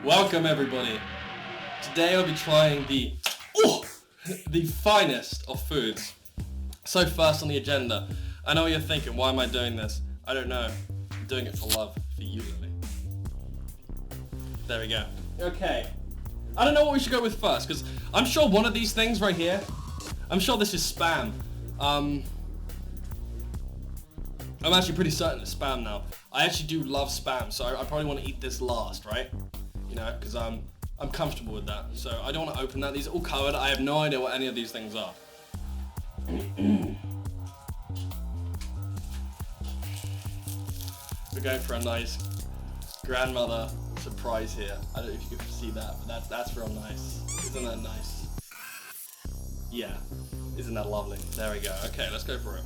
Welcome everybody. Today I'll be trying the finest of foods. So first on the agenda, I know what you're thinking, why am I doing this? I don't know. I'm doing it for love, for you Lily. There we go. Okay. I don't know what we should go with first, because I'm sure one of these things right here, I'm sure this is spam. I'm actually pretty certain it's spam now. I actually do love spam, so I probably want to eat this last, right? You know, because I'm comfortable with that. So I don't want to open that. These are all covered. I have no idea what any of these things are. We're going for a nice grandmother surprise here. I don't know if you can see that, but that's real nice. Isn't that nice? Yeah. Isn't that lovely? There we go. Okay, let's go for it.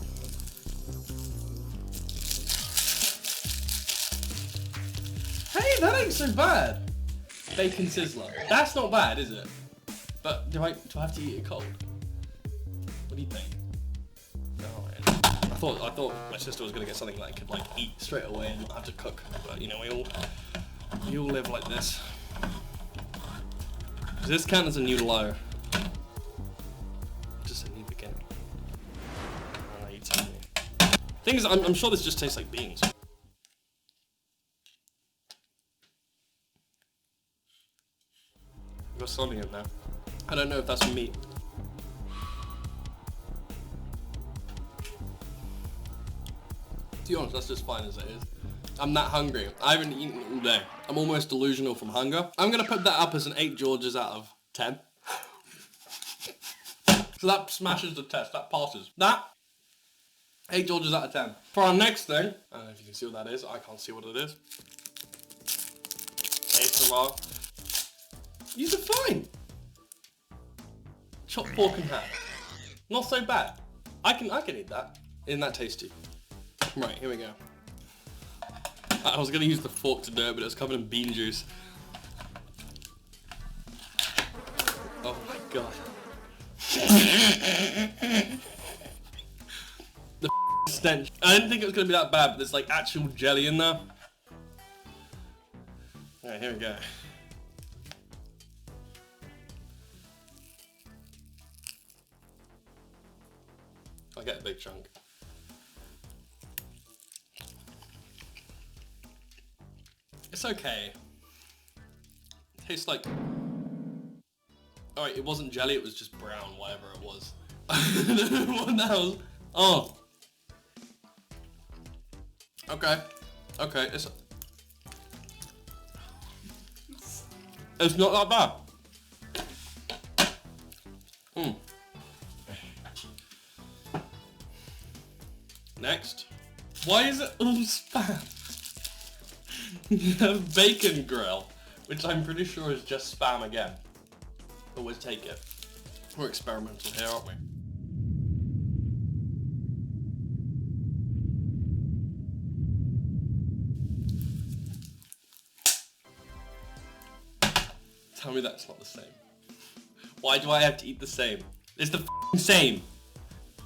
Hey, that ain't so bad. Bacon sizzler. That's not bad, is it? But do I have to eat it cold? What do you think? No, I thought my sister was gonna get something that I could eat straight away and not have to cook. But you know, we all live like this. Does this count as a new low? Just a new beginning. I don't know, you tell me. Thing is, I'm sure this just tastes like beans. Got something in there. I don't know if that's meat. To be honest, that's just fine as it is. I'm that hungry. I haven't eaten all day. I'm almost delusional from hunger. I'm gonna put that up as an 8 Georges out of 10. So that smashes the test. That passes. That 8 Georges out of 10. For our next thing, I don't know if you can see what that is. I can't see what it is. It's a roll. These are fine. Chopped pork and ham. Not so bad. I can eat that. Isn't that tasty? Right, here we go. I was gonna use the fork to do it, but it's covered in bean juice. Oh my god. The stench. I didn't think it was gonna be that bad, but there's actual jelly in there. Alright, here we go. I'll get a big chunk. It's okay. It tastes like... Alright, it wasn't jelly, it was just brown, whatever it was. I don't know what that was. Oh. Okay. Okay, it's not that bad. Next. Why is it all spam? You have bacon grill, which I'm pretty sure is just spam again. But we'll take it. We're experimental here, aren't we? Tell me that's not the same. Why do I have to eat the same? It's the same.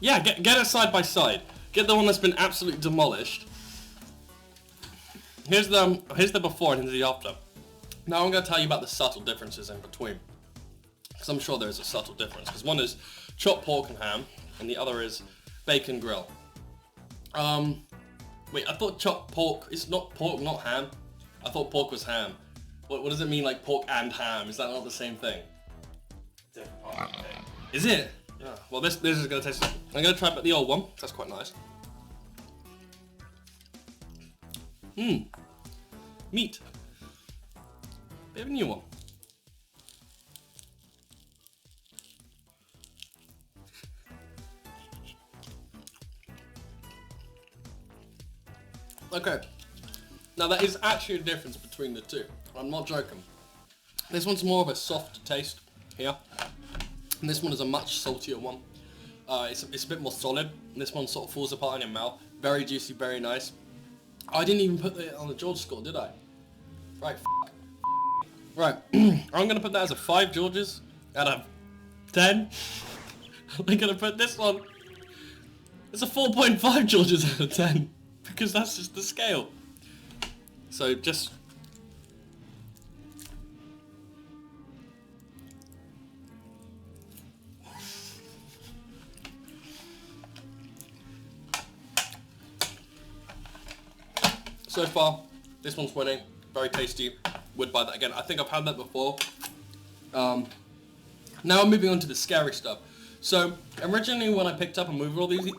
Yeah, get it side by side. Get the one that's been absolutely demolished. Here's the before and here's the after. Now I'm going to tell you about the subtle differences in between. Because I'm sure there's a subtle difference. Because one is chopped pork and ham, and the other is bacon grill. Wait, I thought chopped pork, it's not pork, not ham. I thought pork was ham. What does it mean, pork and ham? Is that not the same thing? Is it? Yeah. Well, this is going to taste... I'm going to try the old one. That's quite nice. Meat. Bit of a new one. Okay. Now that is actually a difference between the two. I'm not joking. This one's more of a soft taste here. And this one is a much saltier one. It's a bit more solid. And this one sort of falls apart in your mouth. Very juicy, very nice. I didn't even put it on the George score, did I? Right, Right, I'm gonna put that as a 5 Georges out of 10. I'm gonna put this one, it's a 4.5 Georges out of 10. Because that's just the scale. So just... So far, this one's winning. Very tasty. Would buy that again. I think I've had that before. Now I'm moving on to the scary stuff. So originally when I picked up and moved all these,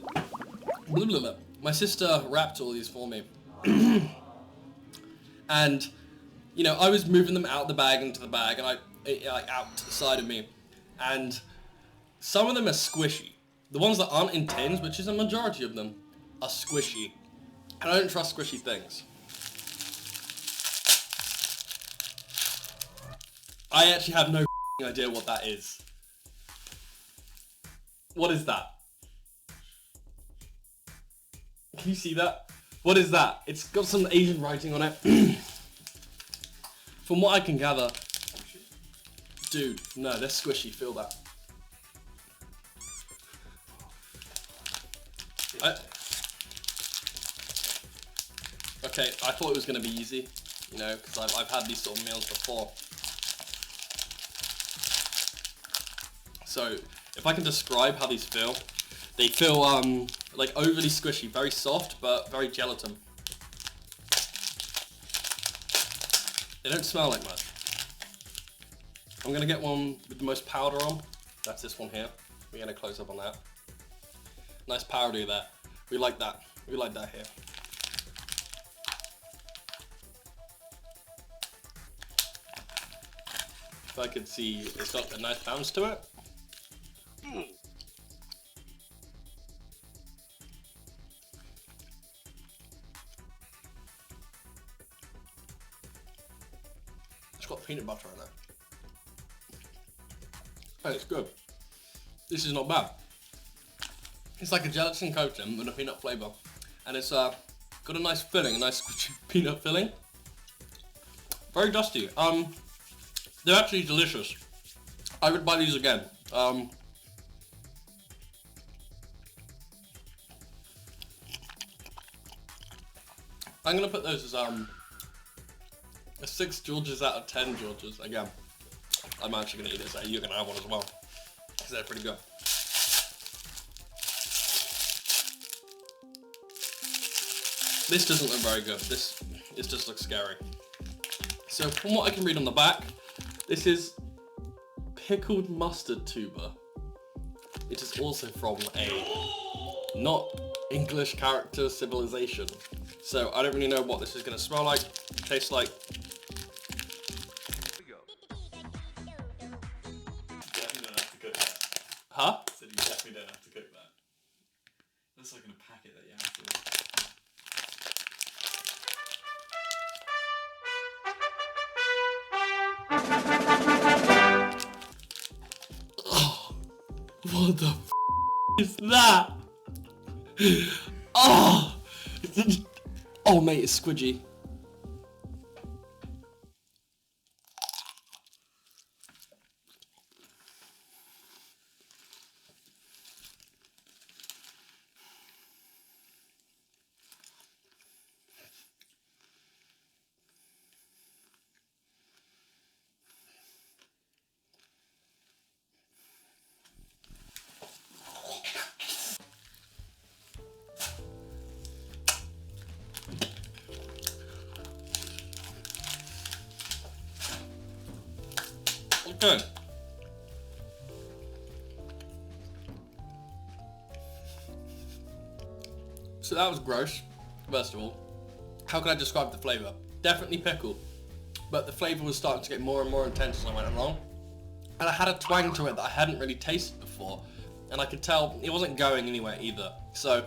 my sister wrapped all these for me. And, you know, I was moving them out the bag into the bag and like out to the side of me. And some of them are squishy. The ones that aren't in tins, which is a majority of them, are squishy. And I don't trust squishy things. I actually have no idea what that is. What is that? Can you see that? What is that? It's got some Asian writing on it. From what I can gather... Dude, no, they're squishy, feel that. Okay, I thought it was going to be easy, you know, because I've had these sort of meals before. So, if I can describe how these feel, they feel like overly squishy, very soft, but very gelatin. They don't smell like much. I'm going to get one with the most powder on. That's this one here. We're going to close up on that. Nice powder there. We like that. We like that here. If I could see, it's got a nice bounce to it. It's got peanut butter in it. And it's good. This is not bad. It's like a gelatin coating with a peanut flavour. And it's got a nice filling, a nice peanut filling. Very dusty. They're actually delicious. I would buy these again. I'm gonna put those as a 6 Georges out of 10 Georges again. I'm actually gonna eat this. You're gonna have one as well because they're pretty good. This doesn't look very good. This just looks scary. So from what I can read on the back, this is pickled mustard tuber. It is also from a not English character civilization. So I don't really know what this is going to smell like, taste like. Definitely don't have to cook that. Huh? I said you definitely don't have to cook that. Looks like in a packet that you have to. Oh, what the f is that? Oh, oh mate, it's squidgy. Okay. So that was gross, first of all. How can I describe the flavour? Definitely pickle, but the flavour was starting to get more and more intense as I went along. And I had a twang to it that I hadn't really tasted before, and I could tell it wasn't going anywhere either. So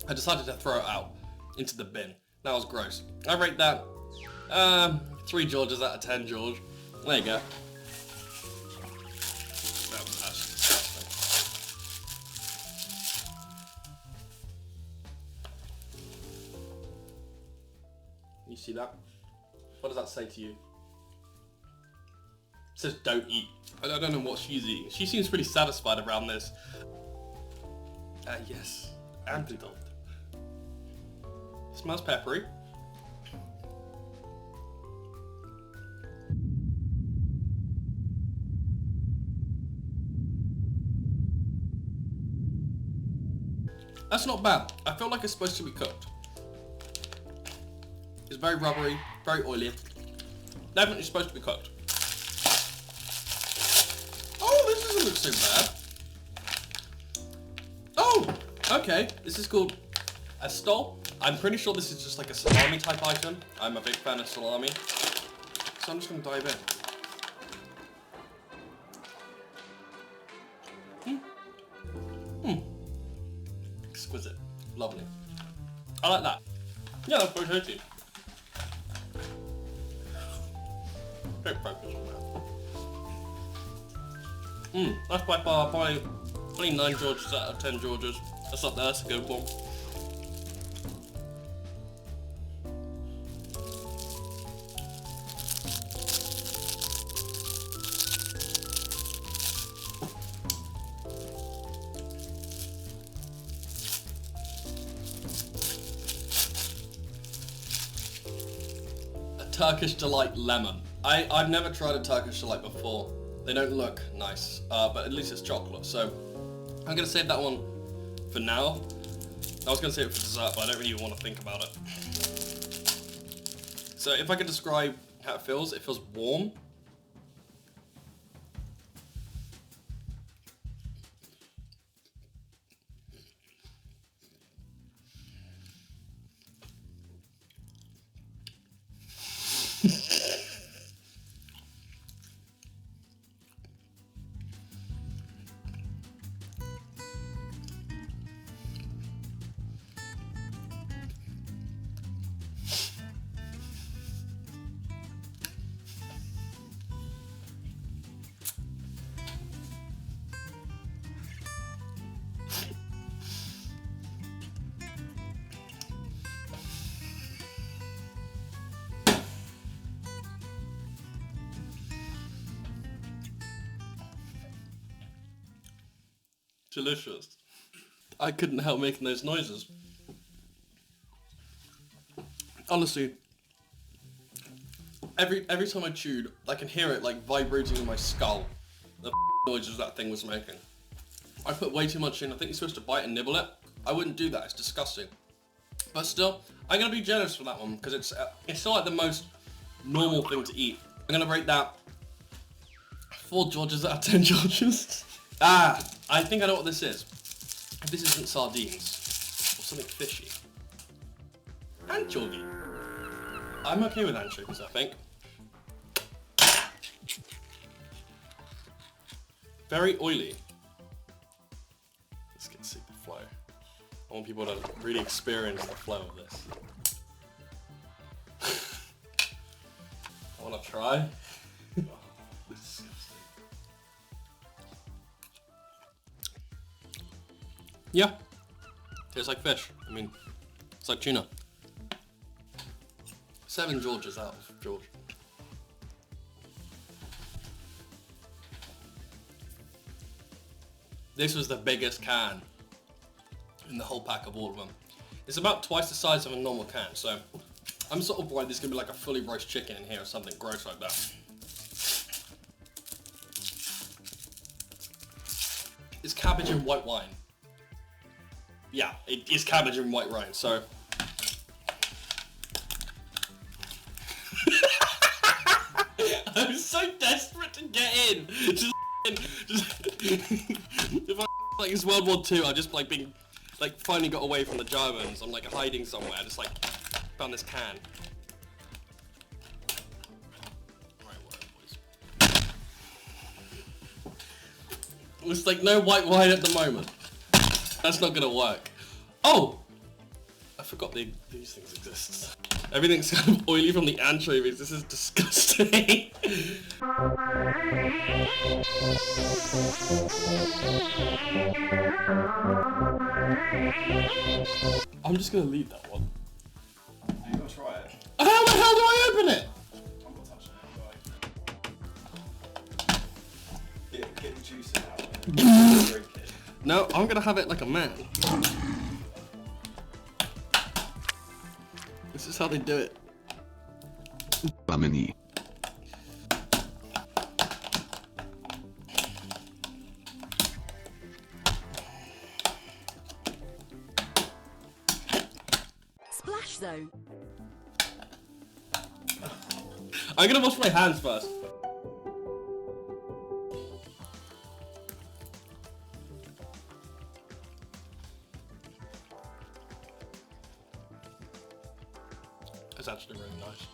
I decided to throw it out into the bin. That was gross. I rate that 3 Georges out of 10 George. There you go. That was actually disgusting. You see that? What does that say to you? It says don't eat. I don't know what she's eating. She seems pretty satisfied around this. Yes, antidote. Smells peppery. That's not bad. I feel like it's supposed to be cooked. It's very rubbery, very oily. Definitely supposed to be cooked. Oh, this doesn't look so bad. Oh, okay. This is called a stole. I'm pretty sure this is just like a salami type item. I'm a big fan of salami. So I'm just going to dive in. Exquisite. Lovely. I like that. Yeah, that's very tasty. Don't focus on that. That's by far probably 29 Georges out of 10 Georges. That's up there, that's a good one. Turkish Delight Lemon. I've never tried a Turkish Delight before. They don't look nice, but at least it's chocolate. So I'm gonna save that one for now. I was gonna save it for dessert, but I don't really want to think about it. So if I could describe how it feels warm. Delicious. I couldn't help making those noises. Honestly, every time I chewed, I can hear it like vibrating in my skull. The noises that thing was making. I put way too much in. I think you're supposed to bite and nibble it. I wouldn't do that. It's disgusting. But still, I'm gonna be generous for that one because it's still like the most normal thing to eat. I'm gonna rate that 4 Georges out of 10 Georges. I think I know what this is. If this isn't sardines or something fishy. Anchovy. I'm okay with anchovies, I think. Very oily. Let's see the flow. I want people to really experience the flow of this. I want to try. Yeah, tastes like fish. I mean, it's like tuna. 7 Georges out of George. This was the biggest can in the whole pack of all of them. It's about twice the size of a normal can, so I'm sort of worried there's gonna be like a fully roast chicken in here or something gross like that. It's cabbage and white wine. Yeah, it is cabbage and white wine, so... I'm so desperate to get in! Just if I like it's World War II, I've just like been, like finally got away from the Germans. I'm like hiding somewhere, just like found this can. Right, boys. It's like no white wine at the moment. That's not gonna work. Oh! I forgot these things exist. Everything's kind of oily from the anchovies. This is disgusting. I'm just gonna leave that one. You gotta try it. How the hell do I open it? I'm not touching it. Get the juice out. Drink it. No, I'm gonna have it like a man. This is how they do it. Bamini. go. I'm gonna wash my hands first. It's actually really nice.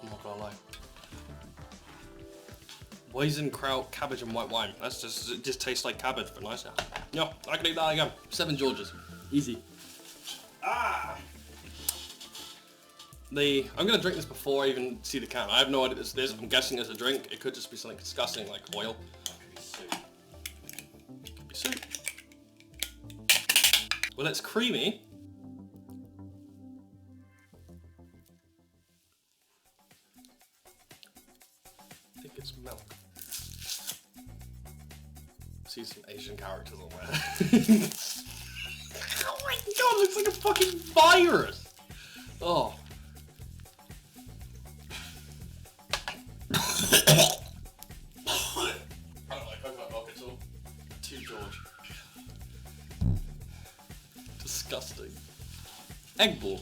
I'm not gonna lie. Weizenkraut, cabbage, and white wine. It just tastes like cabbage, but nicer. Yeah, I can eat that again. 7 Georges. Easy. Ah! I'm gonna drink this before I even see the can. I have no idea what this is. I'm guessing it's a drink. It could just be something disgusting like oil. Could be soup. Well, it's creamy. I think it's milk. See some Asian characters on there. Oh my god, it looks like a fucking virus! Oh. I don't like coconut milk at all. Too George. Disgusting. Egg ball.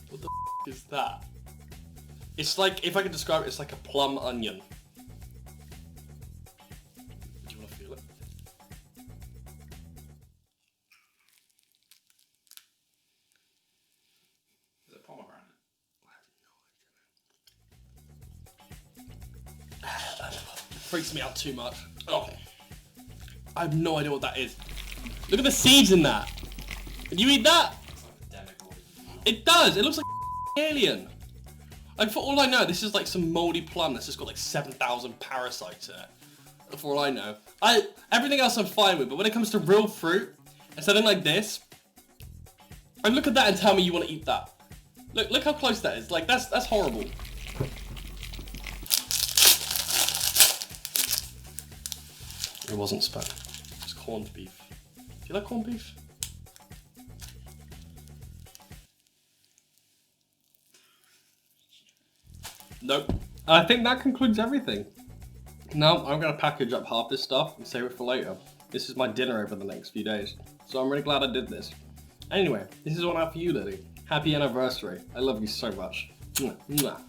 What the f is that? It's like, if I could describe it, it's like a plum onion. Do you want to feel it? Is it pomegranate? I have no idea. It freaks me out too much. Oh. I have no idea what that is. Look at the seeds in that. Can you eat that? It does. It looks like alien. Like, for all I know, this is like some moldy plum that's just got like 7,000 parasites in it. For all I know. Everything else I'm fine with, but when it comes to real fruit, and something like this, and look at that and tell me you want to eat that. Look how close that is. Like, that's horrible. It wasn't spag. It was corned beef. Do you like corned beef? Nope. I think that concludes everything. Now, I'm going to package up half this stuff and save it for later. This is my dinner over the next few days. So I'm really glad I did this. Anyway, this is one out for you, Lily. Happy anniversary. I love you so much. Mwah, mwah.